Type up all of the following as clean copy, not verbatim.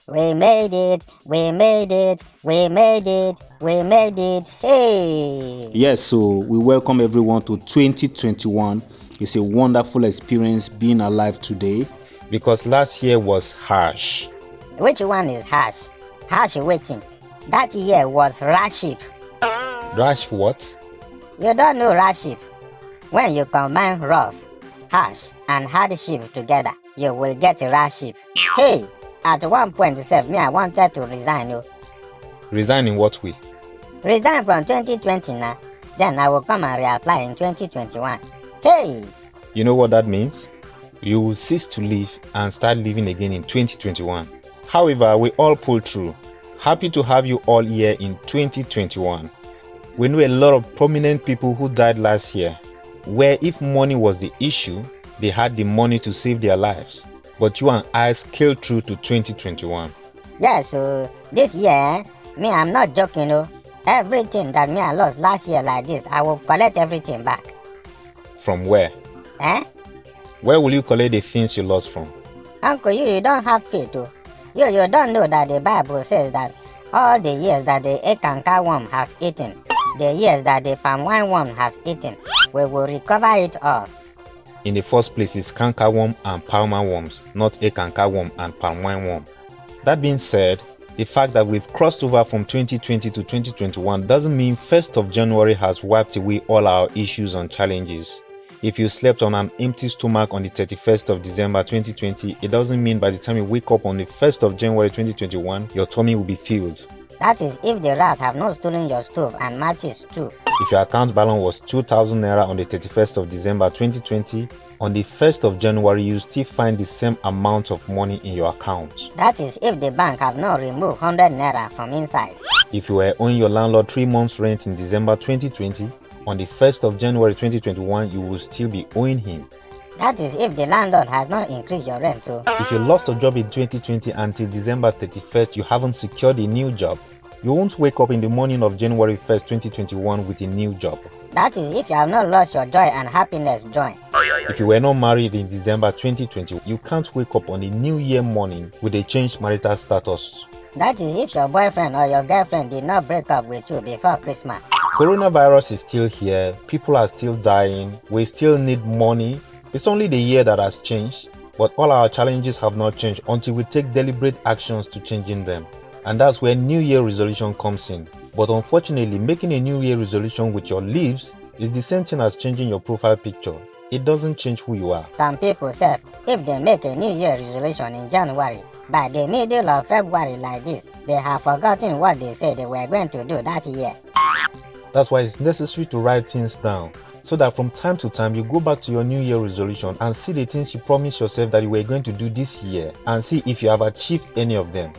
We made it, we made it, we made it, we made it. Hey! Yes, so we welcome everyone to 2021. It's a wonderful experience being alive today because last year was harsh. Which one is harsh? Harsh waiting. That year was Raship. Rash what? You don't know Raship. When you combine rough, harsh, and hardship together, you will get Raship. Hey! At one point, me, I wanted to resign. Oh. Resign in what way? Resign from 2020 now. Then I will come and reapply in 2021. Hey! You know what that means? You will cease to live and start living again in 2021. However, we all pull through. Happy to have you all here in 2021. We know a lot of prominent people who died last year, where if money was the issue, they had the money to save their lives. But you and I scaled through to 2021. Yeah, so this year, me, I'm not joking, no. Everything that me I lost last year like this, I will collect everything back. From where? Eh? Where will you collect the things you lost from? Uncle, you don't have faith, too. You don't know that the Bible says that all the years that the Ekanka worm has eaten, the years that the palm wine worm has eaten, we will recover it all. In the first place, it's canker worm and palmer worms, not Ekanka worm and palm wine worm. That being said, the fact that we've crossed over from 2020 to 2021 doesn't mean 1st of January has wiped away all our issues and challenges. If you slept on an empty stomach on the 31st of December 2020, it doesn't mean by the time you wake up on the 1st of January 2021, your tummy will be filled. That is if the rat have not stolen your stove and matches too. If your account balance was 2,000 naira on the 31st of December 2020, on the 1st of January you still find the same amount of money in your account. That is if the bank have not removed 100 naira from inside. If you were owing your landlord 3 months rent in December 2020, on the 1st of January 2021 you will still be owing him. That is if the landlord has not increased your rent too. If you lost a job in 2020 until December 31st, you haven't secured a new job. You won't wake up in the morning of January 1st, 2021 with a new job. That is if you have not lost your joy and happiness joy. If you were not married in December 2020, you can't wake up on the new year morning with a changed marital status. That is if your boyfriend or your girlfriend did not break up with you before Christmas. Coronavirus is still here, people are still dying, we still need money. It's only the year that has changed, but all our challenges have not changed until we take deliberate actions to changing them. And that's where New Year resolution comes in. But unfortunately, making a New Year resolution with your lips is the same thing as changing your profile picture. It doesn't change who you are. Some people say if they make a New Year resolution in January, by the middle of February like this, they have forgotten what they said they were going to do that year. That's why it's necessary to write things down, so that from time to time you go back to your New Year resolution and see the things you promised yourself that you were going to do this year and see if you have achieved any of them.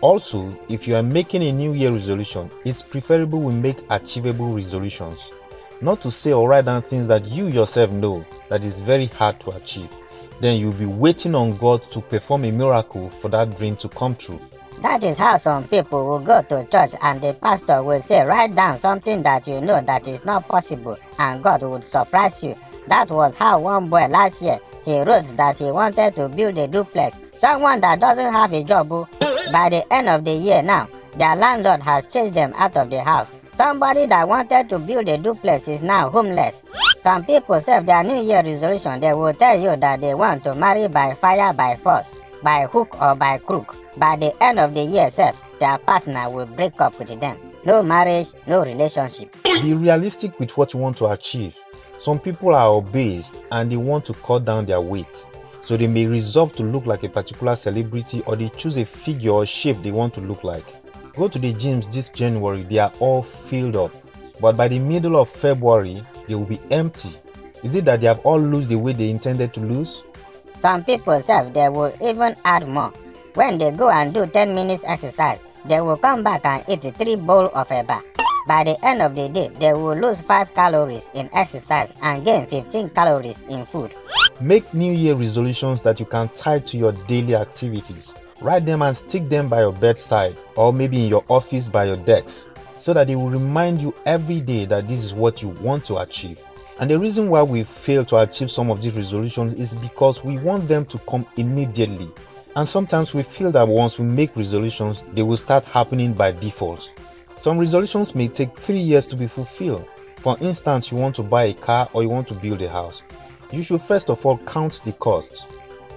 Also, if you are making a New Year resolution, it's preferable we make achievable resolutions. Not to say or write down things that you yourself know that is very hard to achieve. Then you'll be waiting on God to perform a miracle for that dream to come true. That is how some people will go to church and the pastor will say, write down something that you know that is not possible and God would surprise you. That was how one boy last year, he wrote that he wanted to build a duplex. Someone that doesn't have a job. By the end of the year now, their landlord has chased them out of the house. Somebody that wanted to build a duplex is now homeless. Some people say their New Year resolution, they will tell you that they want to marry by fire, by force, by hook or by crook. By the end of the year, their partner will break up with them. No marriage, no relationship. Be realistic with what you want to achieve. Some people are obese and they want to cut down their weight. So they may resolve to look like a particular celebrity or they choose a figure or shape they want to look like. Go to the gyms this January, they are all filled up. But by the middle of February, they will be empty. Is it that they have all lost the weight they intended to lose? Some people say they will even add more. When they go and do 10 minutes exercise, they will come back and eat 3 bowls of eba. By the end of the day, they will lose 5 calories in exercise and gain 15 calories in food. Make New Year resolutions that you can tie to your daily activities. Write them and stick them by your bedside or maybe in your office by your desk so that they will remind you every day that this is what you want to achieve. And the reason why we fail to achieve some of these resolutions is because we want them to come immediately. And sometimes we feel that once we make resolutions, they will start happening by default. Some resolutions may take 3 years to be fulfilled. For instance, you want to buy a car or you want to build a house. You should first of all count the cost.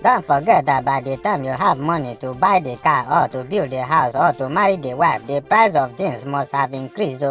Don't forget that by the time you have money to buy the car or to build the house or to marry the wife, the price of things must have increased.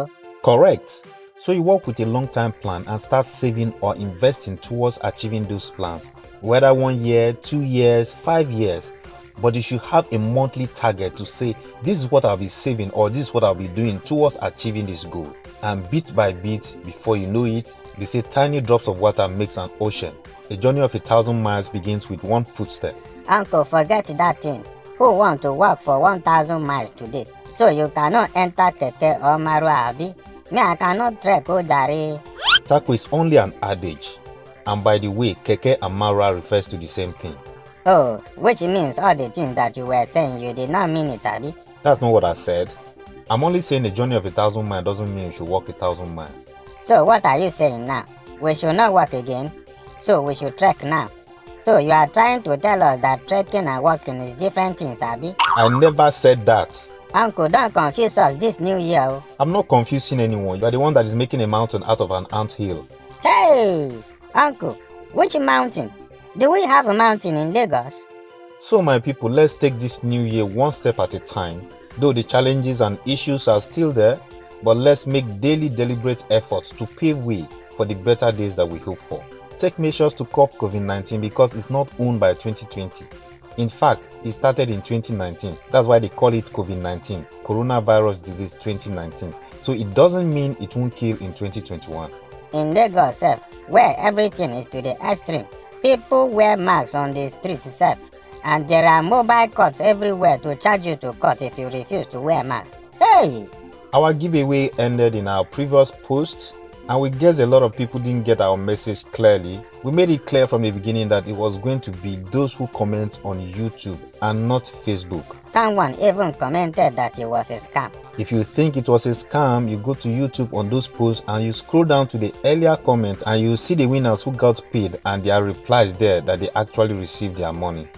Correct. So you work with a long-term plan and start saving or investing towards achieving those plans, whether 1 year, 2 years, 5 years. But you should have a monthly target to say, this is what I'll be saving or this is what I'll be doing towards achieving this goal. And bit by bit, before you know it, they say tiny drops of water makes an ocean. A journey of 1,000 miles begins with one footstep. Uncle, forget that thing. Who want to walk for 1,000 miles today? So you cannot enter Keke or Marua, abi? Me, I cannot trek Ojari. Takpo is only an adage. And by the way, Keke and Marua refers to the same thing. Oh, which means all the things that you were saying, you did not mean it, abi? That's not what I said. I'm only saying a journey of 1,000 miles doesn't mean you should walk 1,000 miles. So what are you saying now? We should not walk again? So we should trek now? So you are trying to tell us that trekking and walking is different things, abi? I never said that. Uncle, don't confuse us this new year. I'm not confusing anyone. You are the one that is making a mountain out of an anthill. Hey! Uncle, which mountain? Do we have a mountain in Lagos? So my people, let's take this new year one step at a time. Though the challenges and issues are still there, but let's make daily deliberate efforts to pave way for the better days that we hope for. Take measures to curb COVID-19 because it's not owned by 2020. In fact, it started in 2019. That's why they call it COVID-19, Coronavirus Disease 2019. So it doesn't mean it won't kill in 2021. In Lagos, where everything is to the extreme, people wear masks on the streets, and there are mobile courts everywhere to charge you to court if you refuse to wear mask. Hey! Our giveaway ended in our previous post, and we guess a lot of people didn't get our message clearly. We made it clear from the beginning that it was going to be those who comment on YouTube and not Facebook. Someone even commented that it was a scam. If you think it was a scam, you go to YouTube on those posts and you scroll down to the earlier comments and you see the winners who got paid and their replies there that they actually received their money.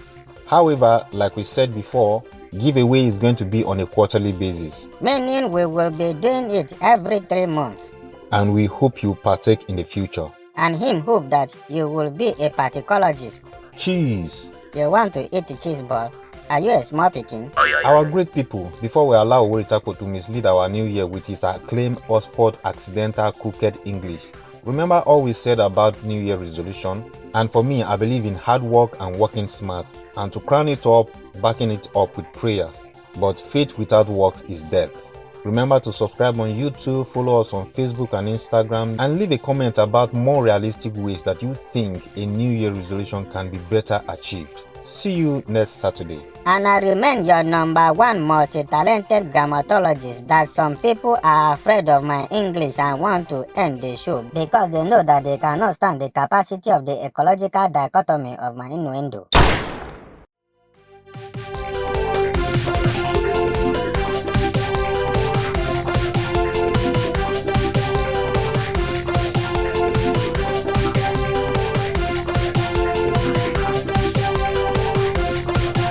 However, like we said before, giveaway is going to be on a quarterly basis. Meaning we will be doing it every 3 months. And we hope you partake in the future. And him hope that you will be a particologist. Cheese. You want to eat a cheese ball? Are you a small picking? Our great people, before we allow Oworitakpo to mislead our new year with his acclaimed Oxford accidental crooked English, remember all we said about New Year resolution? And for me, I believe in hard work and working smart, and to crown it up, backing it up with prayers. But faith without works is death. Remember to subscribe on YouTube, follow us on Facebook and Instagram, and leave a comment about more realistic ways that you think a New Year resolution can be better achieved. See you next Saturday. And I remain your number one multi-talented grammatologist that some people are afraid of my English and want to end the show because they know that they cannot stand the capacity of the ecological dichotomy of my innuendo.